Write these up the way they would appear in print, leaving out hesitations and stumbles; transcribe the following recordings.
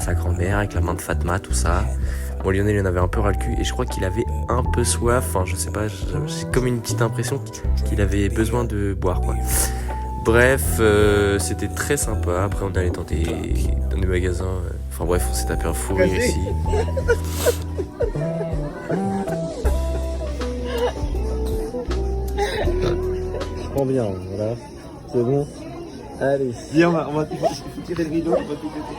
sa grand-mère avec la main de Fatma, tout ça. Bon, Lionel, il en avait un peu ras le cul et je crois qu'il avait un peu soif. Enfin, je sais pas, j'ai comme une petite impression qu'il avait besoin de boire, quoi. Bref, c'était très sympa. Après, on est allé dans des magasins. Enfin bref, on s'est tapé un fou rire ici. Je prends bien, voilà. C'est bon. Allez. Viens, on va tirer le rideau, on va tout péter.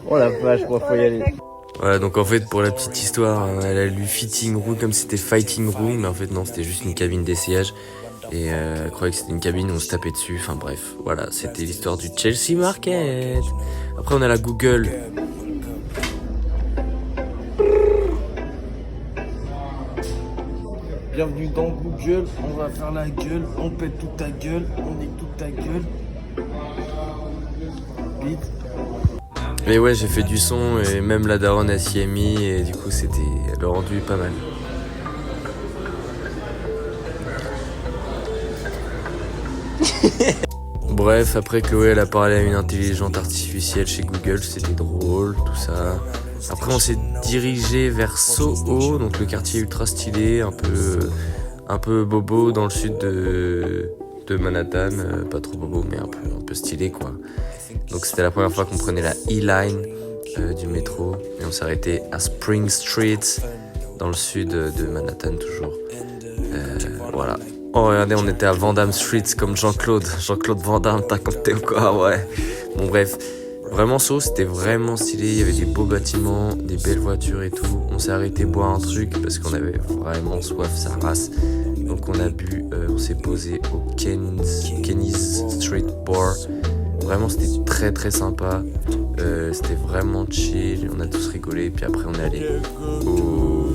Oh la vache, moi faut y aller. Voilà, donc en fait, pour la petite histoire, elle a lu Fitting Room comme si c'était Fighting Room, mais en fait non, c'était juste une cabine d'essayage. Et elle croyait que c'était une cabine où on se tapait dessus. Enfin bref, voilà, c'était l'histoire du Chelsea Market. Après, on a la Google. Bienvenue dans Google, on va faire la gueule, on pète toute ta gueule, on nique toute ta gueule. Vite. Mais ouais, j'ai fait du son et même la daronne elle s'y est mis et du coup c'était le rendu est pas mal. Bref, après Chloé elle a parlé à une intelligence artificielle chez Google, c'était drôle, tout ça. Après on s'est dirigé vers Soho, donc le quartier ultra stylé, un peu bobo dans le sud de Manhattan, pas trop bobo mais un peu stylé quoi. Donc c'était la première fois qu'on prenait la E-Line du métro et on s'est arrêté à Spring Street dans le sud de Manhattan toujours. Voilà. Oh regardez, on était à Vandam Street comme Jean-Claude Van Damme, t'as compté ou quoi? Ouais. Bon bref, vraiment Soho c'était vraiment stylé, il y avait des beaux bâtiments, des belles voitures et tout. On s'est arrêté boire un truc parce qu'on avait vraiment soif sa race. Donc on a bu, on s'est posé au Kenny's Street Bar. Vraiment c'était très très sympa, c'était vraiment chill, on a tous rigolé, puis après on est allé au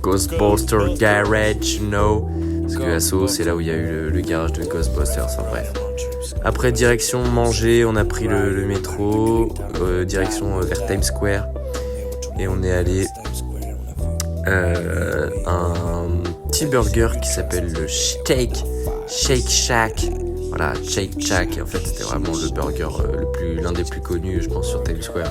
Ghostbuster Garage, you know, parce que à Soho c'est là où il y a eu le garage de Ghostbusters, enfin bref. Après direction manger, on a pris le métro, direction vers Times Square, et on est allé un petit burger qui s'appelle le Shake Shack. Voilà, Shake Shack, en fait c'était vraiment le burger l'un des plus connus je pense sur Times Square.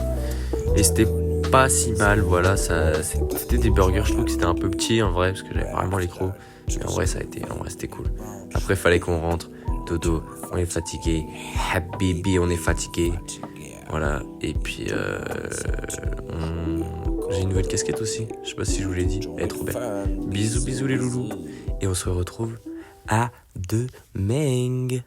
Et c'était pas si mal, voilà, c'était des burgers, je trouve que c'était un peu petit en vrai parce que j'avais vraiment les crocs. Mais en vrai c'était cool. Après fallait qu'on rentre, dodo, on est fatigué, habibi on est fatigué. Voilà, et puis j'ai une nouvelle casquette aussi, je sais pas si je vous l'ai dit, elle est trop belle. Bisous les loulous, et on se retrouve à demain.